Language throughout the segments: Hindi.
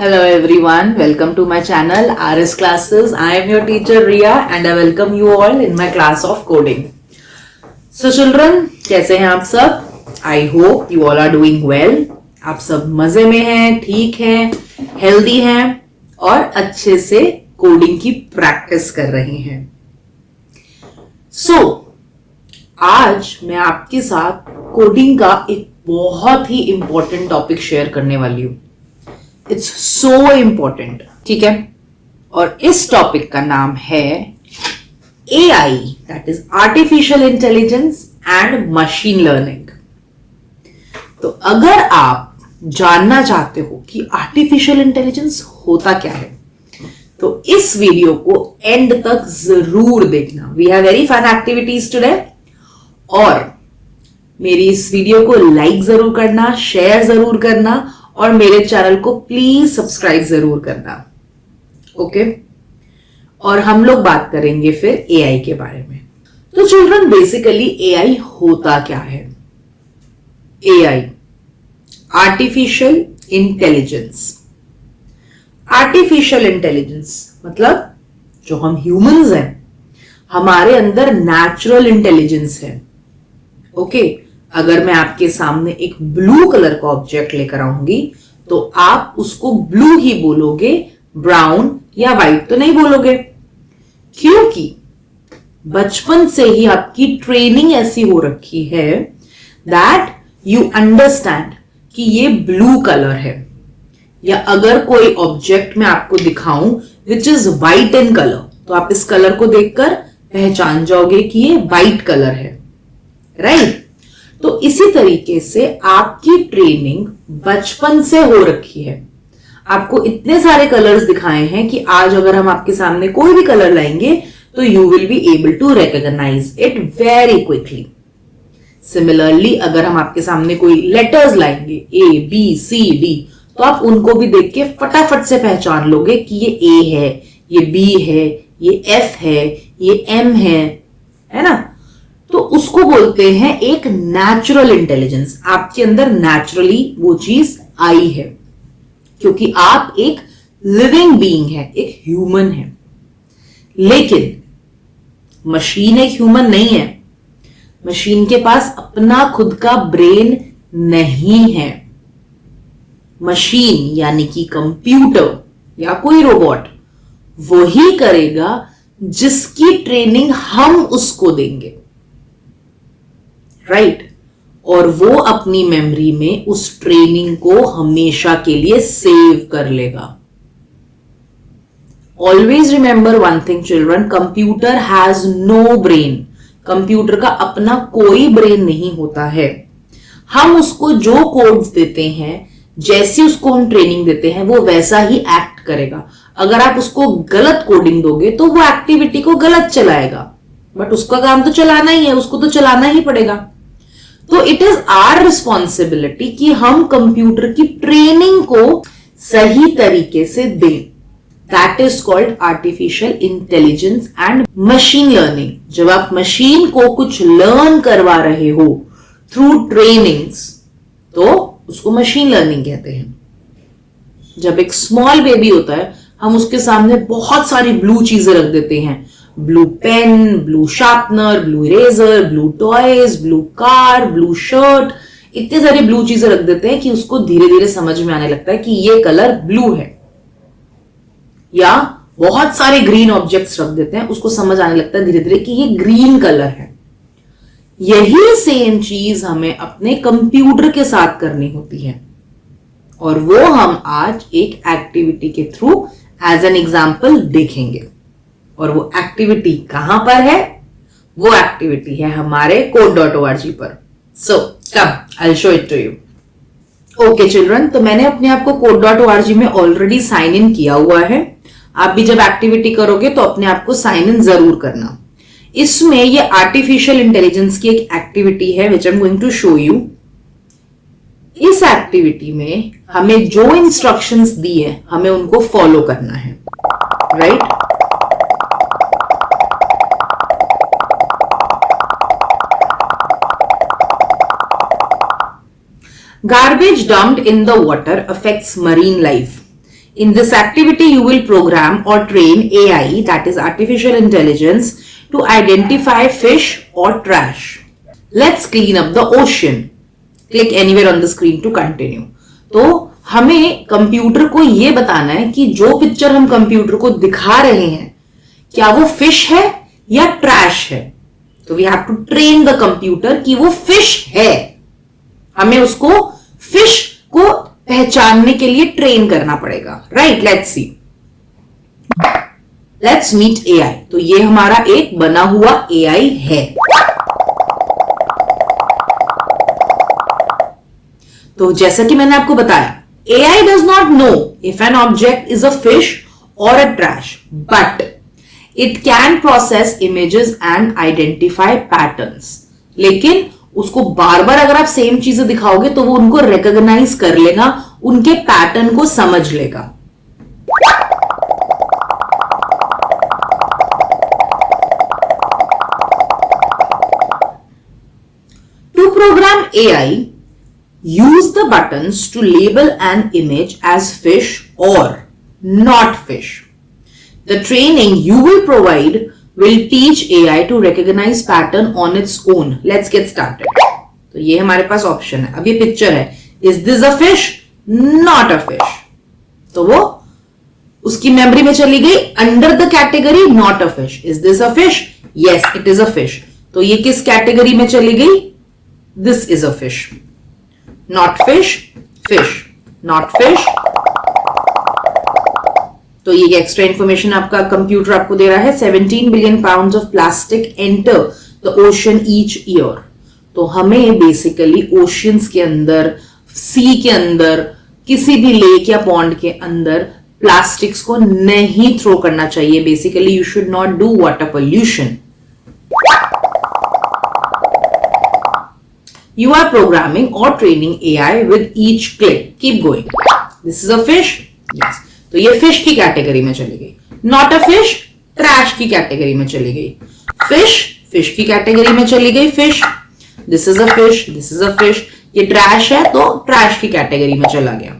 Hello everyone, welcome to my channel RS Classes. I am your teacher Riya and I welcome you all in my class of coding. So children, कैसे हैं आप सब? I hope you all are doing well. आप सब मजे में हैं, ठीक हैं, हेल्दी हैं और अच्छे से कोडिंग की प्रैक्टिस कर रहे हैं. So, आज मैं आपके साथ कोडिंग का एक बहुत ही इंपॉर्टेंट टॉपिक शेयर करने वाली हूं. इट्स सो इम्पोर्टेंट, ठीक है. और इस टॉपिक का नाम है AI, that is artificial intelligence and machine learning. तो अगर आप जानना चाहते हो कि आर्टिफिशियल इंटेलिजेंस होता क्या है, तो इस वीडियो को एंड तक जरूर देखना. We have very fun activities today. और मेरी इस वीडियो को लाइक जरूर करना, शेयर जरूर करना और मेरे चैनल को प्लीज सब्सक्राइब जरूर करना. ओके. और हम लोग बात करेंगे फिर AI के बारे में. तो चिल्ड्रन, बेसिकली AI होता क्या है? AI, artificial intelligence. Artificial intelligence मतलब जो हम ह्यूमंस हैं, हमारे अंदर नेचुरल इंटेलिजेंस है. ओके. अगर मैं आपके सामने एक ब्लू कलर का ऑब्जेक्ट लेकर आऊंगी तो आप उसको ब्लू ही बोलोगे, ब्राउन या व्हाइट तो नहीं बोलोगे. क्योंकि बचपन से ही आपकी ट्रेनिंग ऐसी हो रखी है दैट यू अंडरस्टैंड कि ये ब्लू कलर है. या अगर कोई ऑब्जेक्ट मैं आपको दिखाऊं which is white in colour, तो आप इस कलर को देखकर पहचान जाओगे कि ये व्हाइट कलर है. राइट. तो इसी तरीके से आपकी ट्रेनिंग बचपन से हो रखी है. आपको इतने सारे कलर्स दिखाए हैं कि आज अगर हम आपके सामने कोई भी कलर लाएंगे तो you will be able to recognise it very quickly. Similarly अगर हम आपके सामने कोई लेटर्स लाएंगे ABCD, तो आप उनको भी देख के फटाफट से पहचान लोगे कि ये A है, ये B है, ये F है, ये M है ना. तो उसको बोलते हैं एक नेचुरल इंटेलिजेंस. आपके अंदर नेचुरली वो चीज आई है क्योंकि आप एक लिविंग बीइंग है, एक ह्यूमन है. लेकिन मशीन एक ह्यूमन नहीं है. मशीन के पास अपना खुद का ब्रेन नहीं है. मशीन यानी कि कंप्यूटर या कोई रोबोट वही करेगा जिसकी ट्रेनिंग हम उसको देंगे. राइट. और वो अपनी मेमोरी में उस ट्रेनिंग को हमेशा के लिए सेव कर लेगा. Always remember one thing children, computer has no brain. Computer का अपना कोई ब्रेन नहीं होता है. हम उसको जो कोड्स देते हैं, जैसी उसको हम ट्रेनिंग देते हैं, वो वैसा ही एक्ट करेगा. अगर आप उसको गलत कोडिंग दोगे तो वो एक्टिविटी को गलत चलाएगा, बट उसका काम तो चलाना ही है, उसको तो चलाना ही पड़ेगा. तो इट इज आवर रिस्पॉन्सिबिलिटी कि हम कंप्यूटर की ट्रेनिंग को सही तरीके से दें. That is called artificial intelligence and machine learning. जब आप मशीन को कुछ लर्न करवा रहे हो थ्रू ट्रेनिंग्स, तो उसको मशीन लर्निंग कहते हैं. जब एक स्मॉल बेबी होता है, हम उसके सामने बहुत सारी ब्लू चीजें रख देते हैं. Blue pen, blue sharpener, blue eraser, blue toys, blue car, blue shirt, इतने सारी ब्लू चीजें रख देते हैं कि उसको धीरे धीरे समझ में आने लगता है कि ये कलर ब्लू है. या बहुत सारे ग्रीन ऑब्जेक्ट्स रख देते हैं, उसको समझ आने लगता है धीरे धीरे कि ये ग्रीन कलर है. यही सेम चीज हमें अपने कंप्यूटर के साथ करनी होती है. और वो हम आज एक एक्टिविटी के थ्रू एज एन एग्जाम्पल देखेंगे. और वो एक्टिविटी कहां पर है? वो एक्टिविटी है हमारे code.org पर. So come I will show it to you. Okay children, तो मैंने अपने आप को code.org में ऑलरेडी साइन इन किया हुआ है. आप भी जब एक्टिविटी करोगे तो अपने आप को साइन इन जरूर करना. इसमें ये आर्टिफिशियल इंटेलिजेंस की एक एक्टिविटी है which I am going to show you. इस एक्टिविटी में हमें जो इंस्ट्रक्शंस दी है हमें उनको फॉलो करना है. Right. Garbage dumped in the water affects marine life. In this activity, you will program or train AI, that is artificial intelligence, to identify fish or trash. Let's clean up the ocean. Click anywhere on the screen to continue. तो हमें कंप्यूटर को ये बताना है कि जो पिक्चर हम कंप्यूटर को दिखा रहे हैं क्या वो फिश है या ट्रैश है. तो we have to train the computer कि वो फिश है. हमें उसको फिश को पहचानने के लिए ट्रेन करना पड़ेगा. Right, let's see. Let's meet AI. तो ये हमारा एक बना हुआ एआई है. तो जैसा कि मैंने आपको बताया, AI does not know if an object is a fish or a trash, but it can process images and identify patterns. लेकिन उसको बार बार अगर आप सेम चीजें दिखाओगे तो वो उनको रिकॉग्नाइज कर लेगा, उनके पैटर्न को समझ लेगा. To program AI, use the buttons to label an image as fish or not fish. The training you will provide will teach AI to recognize pattern on its own. Let's get started. तो ये हमारे पास ऑप्शन है. अब ये पिक्चर है. Is this a fish? Not a fish. तो वो उसकी मेमोरी में चली गई under the category not a fish. Is this a fish? Yes, it is a fish. तो ये किस कैटेगरी में चली गई? This is a fish. Not fish, fish, not fish. तो ये एक्स्ट्रा इंफॉर्मेशन आपका कंप्यूटर आपको दे रहा है. 17 billion pounds of plastic enter the ocean each year. तो हमें बेसिकली ओशियंस के अंदर, सी के अंदर, किसी भी लेक या पॉन्ड के अंदर प्लास्टिक्स को नहीं थ्रो करना चाहिए. Basically you should not do water pollution. You are programming or training AI with each click. Keep going. This is a fish. Yes. तो ये फिश की कैटेगरी में चली गई. Not a fish, ट्रैश की कैटेगरी में चली गई. फिश, फिश की कैटेगरी में चली गई. Fish. This is a fish. This is a fish. ये ट्रैश है तो ट्रैश की कैटेगरी में चला गया.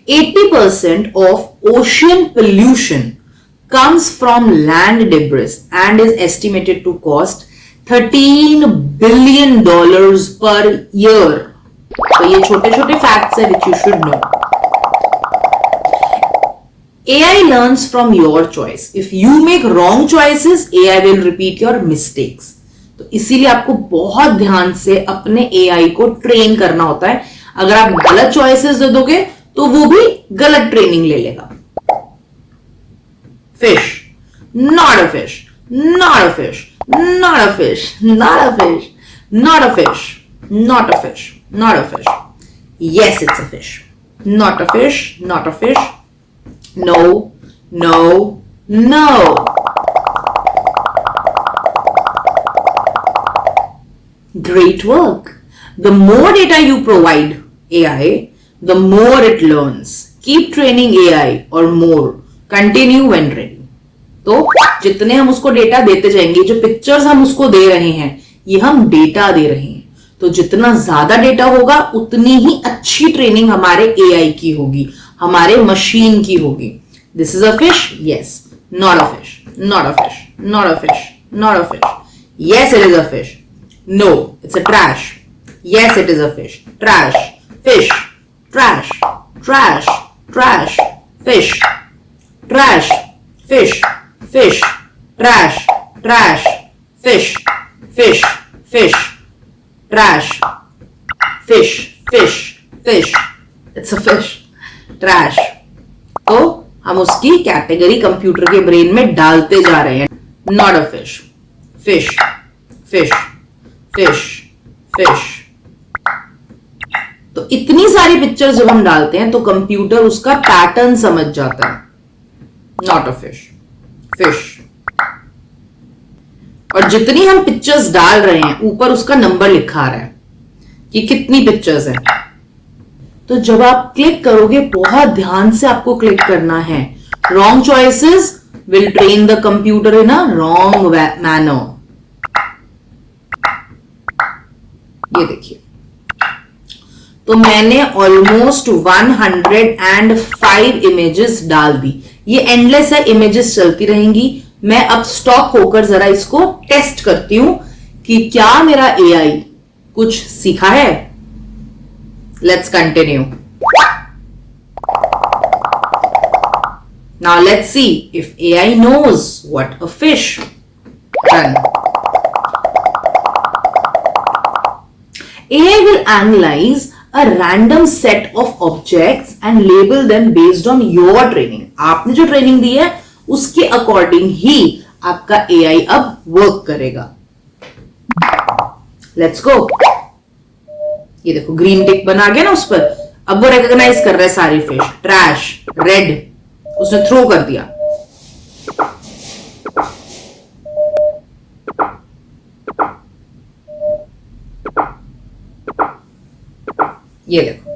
%80 of ocean pollution comes from land debris and is estimated to cost $13 billion per year. तो ये छोटे छोटे फैक्ट्स है which you should know. AI learns from your choice. If you make wrong choices, AI will repeat your mistakes. तो इसीलिए आपको बहुत ध्यान से अपने AI को ट्रेन करना होता है. अगर आप गलत चॉइसेस दे दोगे तो वो भी गलत ट्रेनिंग ले लेगा. Fish, not a fish, not a fish, not a fish, not a fish, not a fish, not a fish, not a fish. Yes, it's a fish. Not a fish, not a fish. No, no, no. Great work. The more data you provide AI, the more it learns. Keep training AI or more. Continue when ready. तो जितने हम उसको डेटा देते जाएंगे, जो पिक्चर्स हम उसको दे रहे हैं ये हम डेटा दे रहे हैं, तो जितना ज्यादा डेटा होगा उतनी ही अच्छी ट्रेनिंग हमारे एआई की होगी, हमारे मशीन की होगी. This is a fish. Yes. Not a fish. Not a fish. Not a fish. Not a fish. Yes, it is a fish. No, it's a trash. Yes, it is a fish. Trash. Fish. Trash. Trash. Trash. Fish. Trash, fish, fish, trash, trash, fish, fish, fish, trash, fish, fish, fish. It's a fish. Trash. तो हम उसकी कैटेगरी कंप्यूटर के ब्रेन में डालते जा रहे हैं. Not a fish. Fish, fish, fish, fish. तो इतनी सारी पिक्चर जब हम डालते हैं तो कंप्यूटर उसका पैटर्न समझ जाता है. Not a fish. Fish. और जितनी हम पिक्चर्स डाल रहे हैं ऊपर उसका नंबर लिखा रहा है कि कितनी पिक्चर्स हैं. तो जब आप क्लिक करोगे बहुत ध्यान से आपको क्लिक करना है. Wrong choices will train the computer in a wrong manner. ये देखिए तो मैंने ऑलमोस्ट 105 इमेजेस डाल दी। ये एंडलेस है, इमेजेस चलती रहेंगी। मैं अब स्टॉप होकर जरा इसको टेस्ट करती हूं कि क्या मेरा एआई कुछ सीखा है। Let's continue. Now let's see if AI knows what a fish. Run. AI will analyze a random set of objects and label them based on your training. आपने जो ट्रेनिंग दी है उसके अकॉर्डिंग ही आपका AI अब वर्क करेगा। Let's go. ये देखो ग्रीन टिक बना गया ना उस पर। अब वो रिकॉग्नाइज कर रहा है सारी फिश। ट्रैश, रेड, उसने थ्रो कर दिया। ये देखो,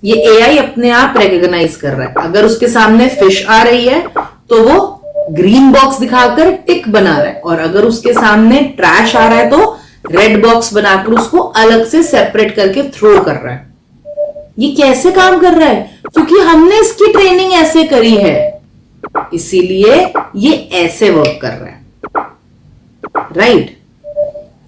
ये एआई अपने आप रिकॉग्नाइज कर रहा है। अगर उसके सामने फिश आ रही है तो वो ग्रीन बॉक्स दिखाकर टिक बना रहा है, और अगर उसके सामने ट्रैश आ रहा है तो रेड बॉक्स बनाकर उसको अलग से सेपरेट करके थ्रो कर रहा है। ये कैसे काम कर रहा है? क्योंकि हमने इसकी ट्रेनिंग ऐसे करी है, इसीलिए ये ऐसे वर्क कर रहा है। राइट?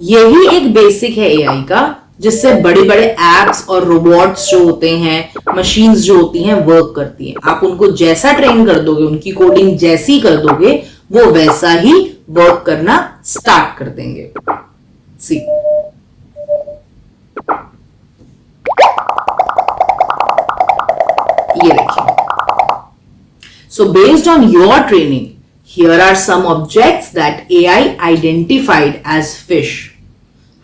यही एक बेसिक है एआई का, जिससे बड़े बड़े एप्स और रोबोट्स जो होते हैं, मशीन्स जो होती हैं, वर्क करती हैं। आप उनको जैसा ट्रेन कर दोगे, उनकी कोडिंग जैसी कर दोगे, वो वैसा ही वर्क करना स्टार्ट कर देंगे। सी, ये देखिए। So based on your training, here are some objects that AI identified as fish.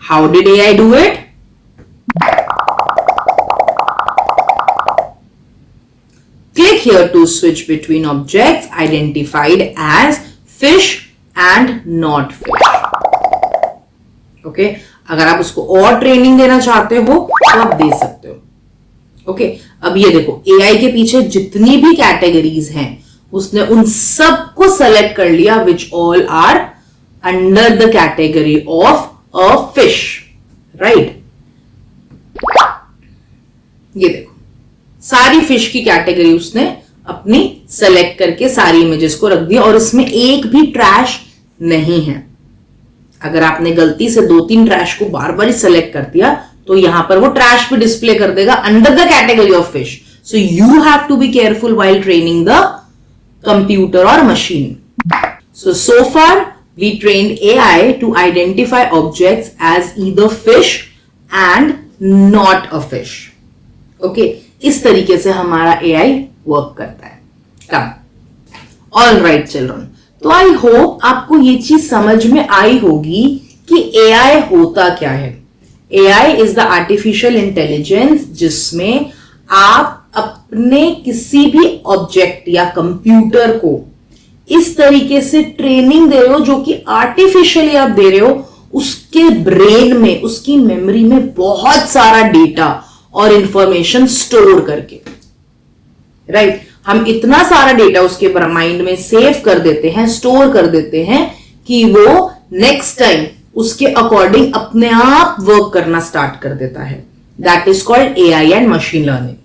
How did AI do it? Click here to switch between objects identified as fish and not fish. Okay? अगर आप उसको और ट्रेनिंग देना चाहते हो तो आप दे सकते हो। ओके, अब ये देखो, एआई के पीछे जितनी भी कैटेगरीज हैं उसने उन सबको सेलेक्ट कर लिया, which all are under the category of a fish. Right? ये देखो, सारी फिश की कैटेगरी उसने अपनी सेलेक्ट करके सारी इमेजेस को रख दिया, और इसमें एक भी ट्रैश नहीं है। अगर आपने गलती से 2-3 ट्रैश को बार बार सेलेक्ट कर दिया तो यहां पर वो ट्रैश भी डिस्प्ले कर देगा under the category of fish. So you have to be careful while training the computer और machine. So far we trained AI to identify objects as either fish and not a fish. Okay, इस तरीके से हमारा AI वर्क करता है। कम, ऑल राइट चिल्ड्रन, तो आई होप आपको ये चीज समझ में आई होगी कि AI होता क्या है। AI is the artificial intelligence, जिसमें आप अपने किसी भी ऑब्जेक्ट या कंप्यूटर को इस तरीके से ट्रेनिंग दे रहे हो, जो कि आर्टिफिशियली आप दे रहे हो, उसके ब्रेन में, उसकी मेमोरी में बहुत सारा डेटा और इंफॉर्मेशन स्टोर करके। राइट? हम इतना सारा डेटा उसके माइंड में सेव कर देते हैं, स्टोर कर देते हैं कि वो नेक्स्ट टाइम उसके अकॉर्डिंग अपने आप वर्क करना स्टार्ट कर देता है। That is called AI and machine learning.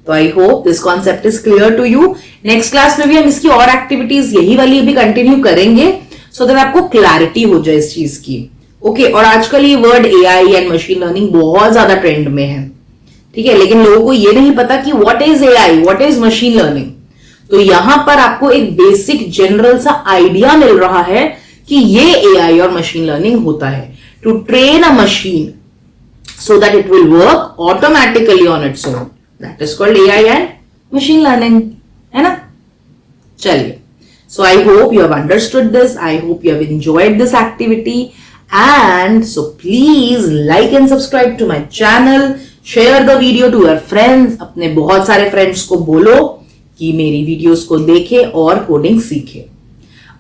तो I hope this concept is clear to you. Next class में भी हम इसकी और एक्टिविटीज यही वाली भी कंटिन्यू करेंगे, सो दैट आपको क्लैरिटी हो जाए इस चीज की। ओके, और आजकल ये word AI and machine learning बहुत ज्यादा ट्रेंड में है। ठीक है, लेकिन लोगों को ये नहीं पता कि what is AI, what is machine learning. तो यहां पर आपको एक बेसिक जनरल सा आइडिया मिल रहा है कि ये एआई और मशीन लर्निंग होता है। To train a machine so that it will work automatically on its own, that is called AI and machine learning, है ना? चलिए, so I hope you have understood this, I hope you have enjoyed this activity, and so please like and subscribe to my channel, share the video to your friends, अपने बहुत सारे फ्रेंड्स को बोलो कि मेरी वीडियोस को देखे और कोडिंग सीखे।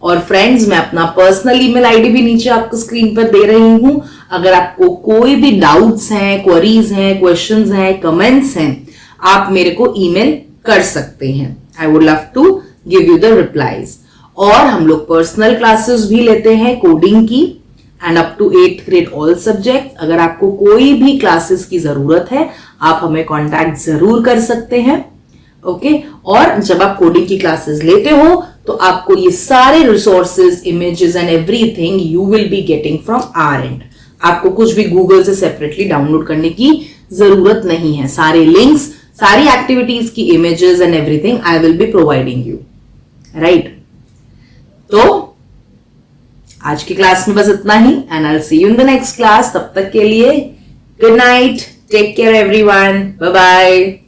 और फ्रेंड्स, मैं अपना पर्सनल ईमेल आईडी भी नीचे आपको स्क्रीन पर दे रही हूं। अगर आपको कोई भी डाउट्स हैं, क्वेरीज हैं, क्वेश्चंस हैं, कमेंट्स हैं, आप मेरे को ईमेल कर सकते हैं। I would love to give you the replies. और हम लोग पर्सनल क्लासेस भी लेते हैं कोडिंग की end up to 8th grade all subject. अगर आपको कोई भी क्लासेस की जरूरत है आप हमें कांटेक्ट जरूर कर सकते हैं. ओके और जब आप कोडिंग की क्लासेस लेते हो तो आपको ये सारे resources, images and everything you will be getting from our and. आपको कुछ भी गूगल से सेपरेटली डाउनलोड करने की जरूरत नहीं है. सारे लिंक्स, सारी एक्टिविटीज की images and everything I will be providing you. Right, तो आज की क्लास में बस इतना ही and I will see you in the next class. तब तक के लिए good night, take care everyone, bye bye.